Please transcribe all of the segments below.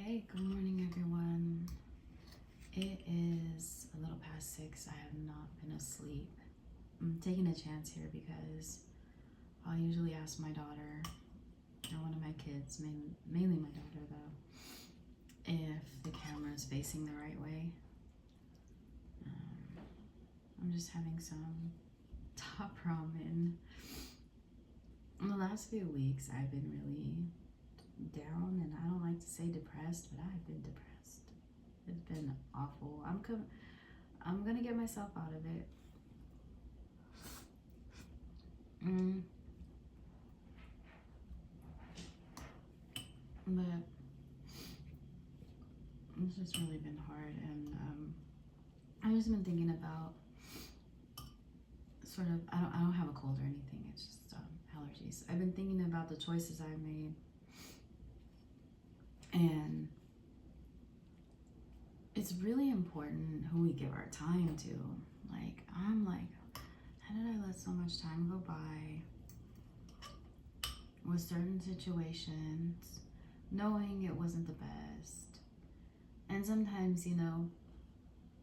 Hey, good morning, everyone. It is a little past 6. I have not been asleep. I'm taking a chance here because I'll usually ask my daughter, or one of my kids, mainly my daughter though, if the camera is facing the right way. I'm just having some top ramen. In the last few weeks, I've been really down, and I don't like to say depressed, but I've been depressed. It's been awful. I'm gonna get myself out of it. But it's just really been hard, and I've just been thinking about sort of. I don't have a cold or anything. It's just allergies. I've been thinking about the choices I've made, and it's really important who we give our time to. Like, I'm like, how did I let so much time go by with certain situations, knowing it wasn't the best? And sometimes, you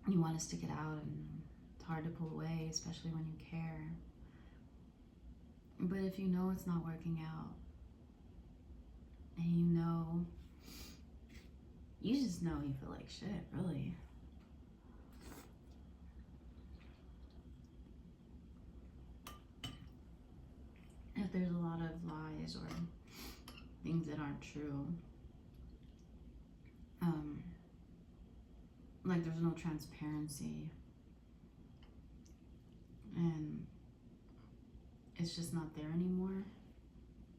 want to stick it out, and it's hard to pull away, especially when you care. But if you know it's not working out, and you just know you feel like shit, really. If there's a lot of lies or things that aren't true, like there's no transparency, and it's just not there anymore,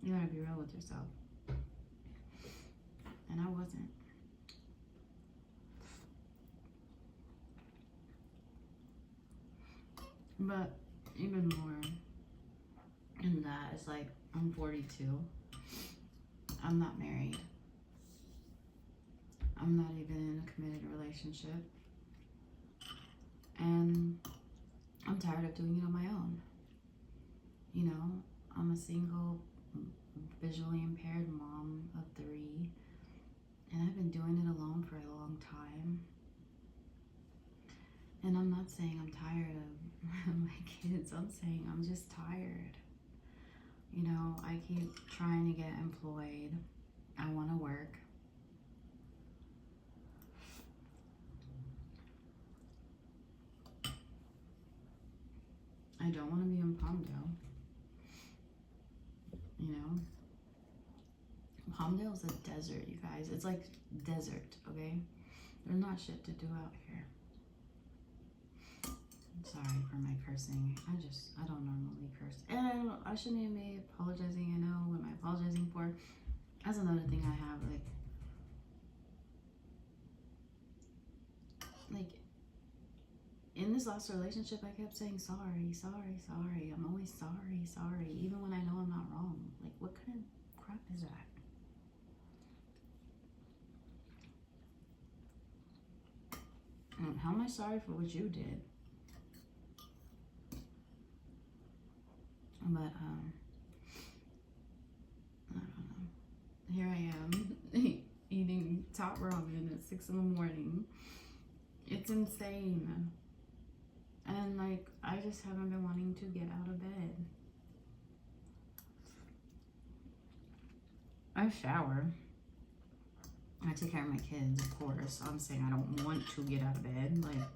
you gotta be real with yourself. And I wasn't. But even more in that, it's like, I'm 42. I'm not married. I'm not even in a committed relationship. And I'm tired of doing it on my own. I'm a single, visually impaired mom of 3. And I've been doing it alone for a long time. And I'm not saying I'm tired of my kids. I'm saying I'm just tired. I keep trying to get employed. I want to work. I don't want to be in Palmdale. Palmdale's a desert, you guys. It's like desert, okay? There's not shit to do out here. Sorry for my cursing. I don't normally curse. And I shouldn't even be apologizing. I know what am I apologizing for. That's another thing I have, like in this last relationship, I kept saying sorry, sorry, sorry. I'm always sorry, sorry, even when I know I'm not wrong. Like, what kind of crap is that? How am I sorry for what you did? But I don't know. Here I am eating top ramen at 6 in the morning. It's insane. And like, I just haven't been wanting to get out of bed. I shower. I take care of my kids, of course. I'm saying I don't want to get out of bed. Like,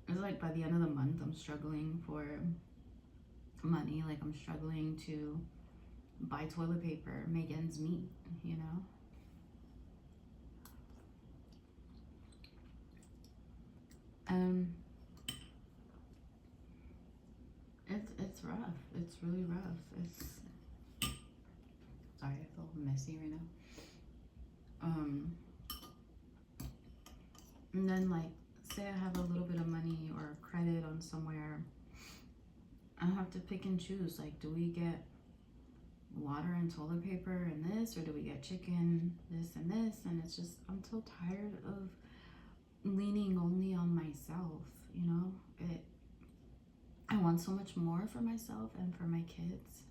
it's like by the end of the month, I'm struggling for money. Like, I'm struggling to buy toilet paper, make ends meet, It's rough. It's really rough. Sorry, I feel messy right now. And then, like, say I have a little bit of money or credit on somewhere, I have to pick and choose. Like, do we get water and toilet paper and this, or do we get chicken, this and this? And it's just, I'm so tired of leaning only on myself. I want so much more for myself and for my kids.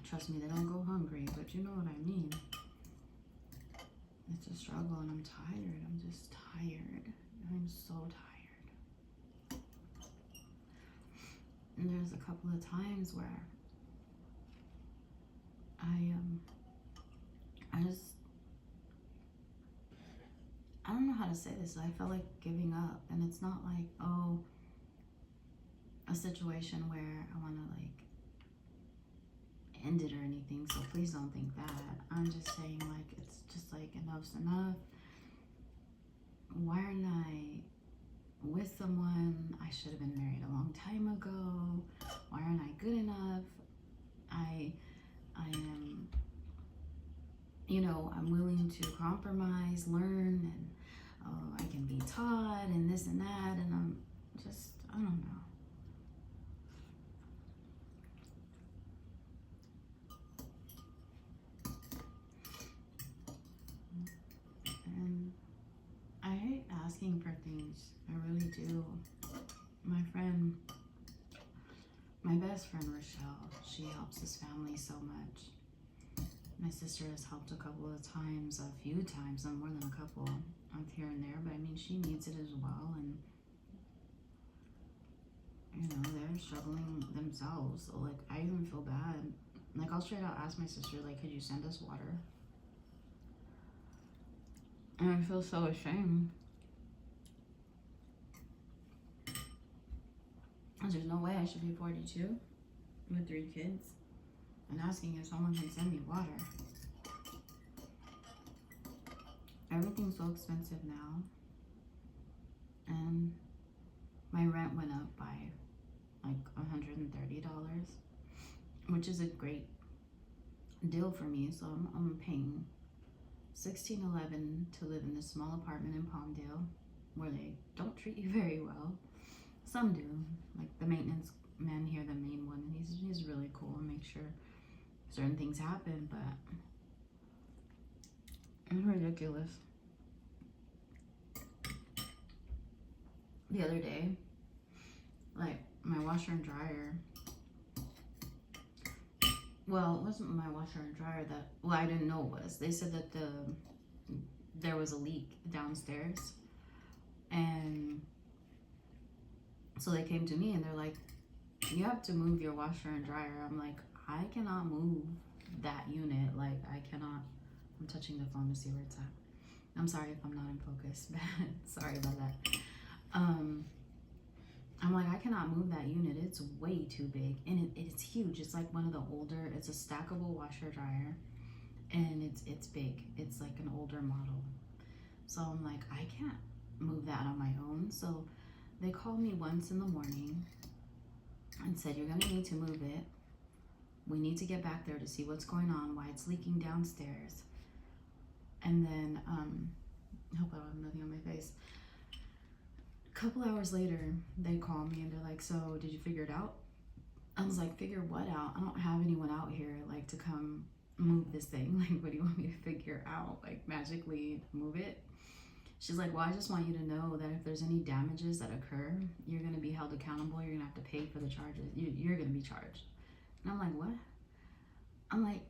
Trust me, they don't go hungry, but you know what I mean. It's a struggle, and I'm tired. I'm just tired. I'm so tired. And there's a couple of times where I don't know how to say this. I felt like giving up, and it's not like, oh, a situation where I want to like end it or anything, so please don't think that. I'm just saying, like, it's just like enough's enough. Why aren't I with someone? I should have been married a long time ago. Why aren't I good enough? I am, you know, I'm willing to compromise, learn, and I can be taught and this and that, and I'm just, I don't know. And I hate asking for things. I really do. My friend, my best friend Rochelle, she helps this family so much. My sister has helped a couple of times, a few times, and more than a couple, here and there, but I mean, she needs it as well, and you know, they're struggling themselves, so like, I even feel bad. Like, I'll straight out ask my sister, like, could you send us water? And I feel so ashamed. There's no way I should be 42 with 3 kids and asking if someone can send me water. Everything's so expensive now. And my rent went up by like $130, which is a great deal for me. So I'm paying $16.11 to live in this small apartment in Palmdale, where they don't treat you very well. Some do, like the maintenance man here, the main one, and he's really cool and makes sure certain things happen, but it's ridiculous. The other day, like, my washer and dryer, well, it wasn't my washer and dryer that, well, I didn't know it was. They said that there was a leak downstairs, and so they came to me and they're like, you have to move your washer and dryer. I'm like, I cannot move that unit. Like, I cannot. I'm touching the phone to see where it's at. I'm sorry if I'm not in focus. Sorry about that. I'm like, I cannot move that unit. It's way too big, and it's huge. It's like one of the older. It's a stackable washer dryer, and it's big. It's like an older model. So I'm like, I can't move that on my own. So they called me once in the morning and said, you're gonna need to move it. We need to get back there to see what's going on, why it's leaking downstairs. And then, I hope I don't have nothing on my face. A couple hours later, they call me and they're like, so did you figure it out? I was like, figure what out? I don't have anyone out here like to come move this thing. Like, what do you want me to figure out? Like, magically move it? She's like, well, I just want you to know that if there's any damages that occur, you're going to be held accountable. You're going to have to pay for the charges. You're going to be charged. And I'm like, what? I'm like,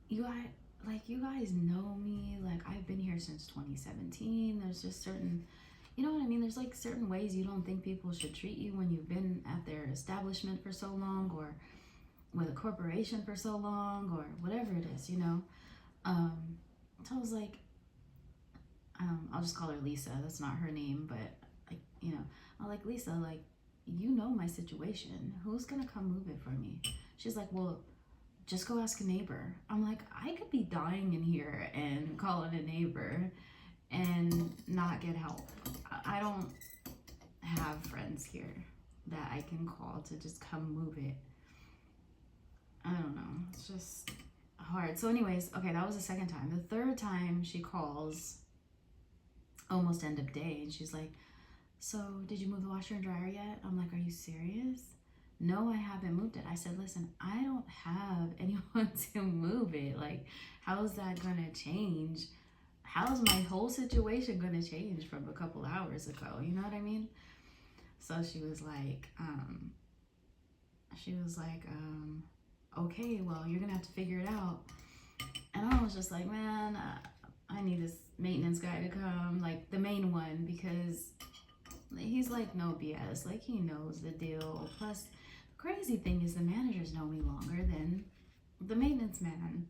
you guys know me. Like, I've been here since 2017. There's just certain, you know what I mean? There's like certain ways you don't think people should treat you when you've been at their establishment for so long, or with a corporation for so long, or whatever it is, you know? So I was like, I'll just call her Lisa. That's not her name, but like, you know, I'm like, Lisa, like, you know my situation. Who's gonna come move it for me? She's like, well, just go ask a neighbor. I'm like, I could be dying in here and calling a neighbor and not get help. I don't have friends here that I can call to just come move it. I don't know. It's just hard. So anyways, okay, that was the second time. The third time she calls, almost end of day, and she's like, so did you move the washer and dryer yet? I'm like, are you serious? No, I haven't moved it. I said, listen, I don't have anyone to move it. Like, how is that gonna change? How's my whole situation gonna change from a couple hours ago? You know what I mean? So she was like, okay, well, you're gonna have to figure it out. And I was just like, man, I need this maintenance guy to come, like the main one, because he's like no BS. Like he knows the deal. Plus, the crazy thing is the managers know me longer than the maintenance man.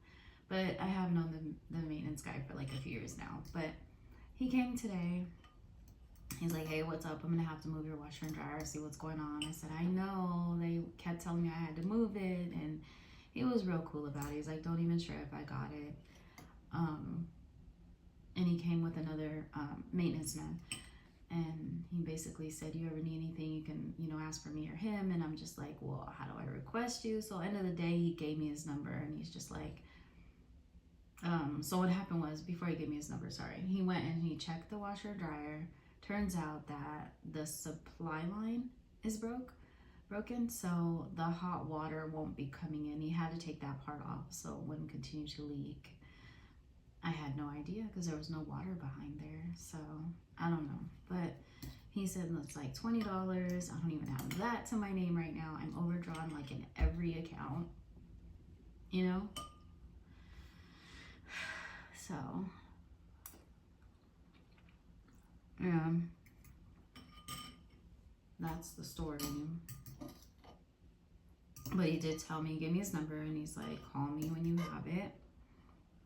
But I have known the maintenance guy for like a few years now. But he came today. He's like, hey, what's up? I'm gonna have to move your washer and dryer, see what's going on. I said, I know. They kept telling me I had to move it, and he was real cool about it. He's like, don't even stress if I got it. And he came with another maintenance man. And he basically said, you ever need anything, you can, ask for me or him. And I'm just like, well, how do I request you? So end of the day, he gave me his number, and he's just like, so what happened was, before he gave me his number, sorry, he went and he checked the washer dryer. Turns out that the supply line is broken, so the hot water won't be coming in. He had to take that part off so it wouldn't continue to leak. I had no idea because there was no water behind there, so I don't know. But he said it's like $20. I don't even have that to my name right now. I'm overdrawn like in every account, So, yeah, that's the story. But he did tell me, give me his number, and he's like, call me when you have it,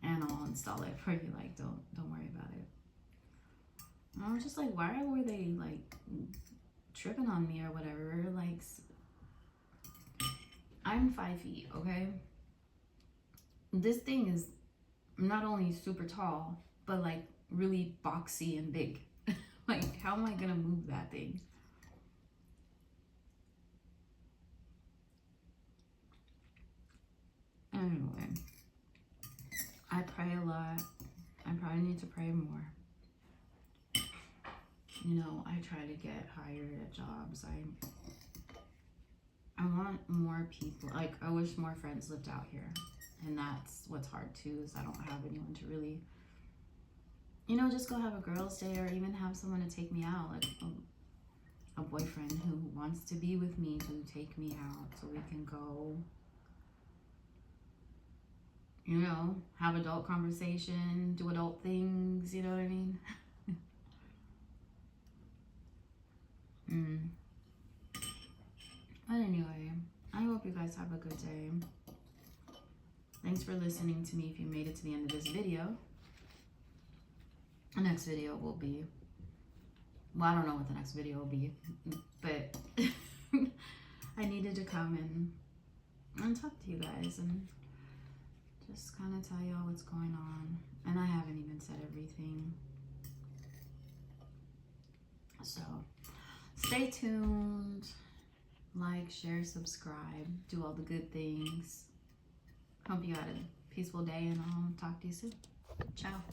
and I'll install it for you. Like, don't worry about it. And I was just like, why were they like tripping on me or whatever? Like, I'm 5 feet, okay? This thing is not only super tall, but like really boxy and big. Like, how am I gonna move that thing? Anyway, I pray a lot. I probably need to pray more. I try to get hired at jobs. I want more people. Like, I wish more friends lived out here. And that's what's hard too, is I don't have anyone to really, just go have a girls' day, or even have someone to take me out. Like a boyfriend who wants to be with me to take me out so we can go, have adult conversation, do adult things, you know what I mean? But anyway, I hope you guys have a good day. Thanks for listening to me if you made it to the end of this video. The next video will be, well, I don't know what the next video will be, but I needed to come and talk to you guys and just kind of tell y'all what's going on. And I haven't even said everything. So stay tuned. Like, share, subscribe, do all the good things. Hope you had a peaceful day, and I'll talk to you soon. Ciao.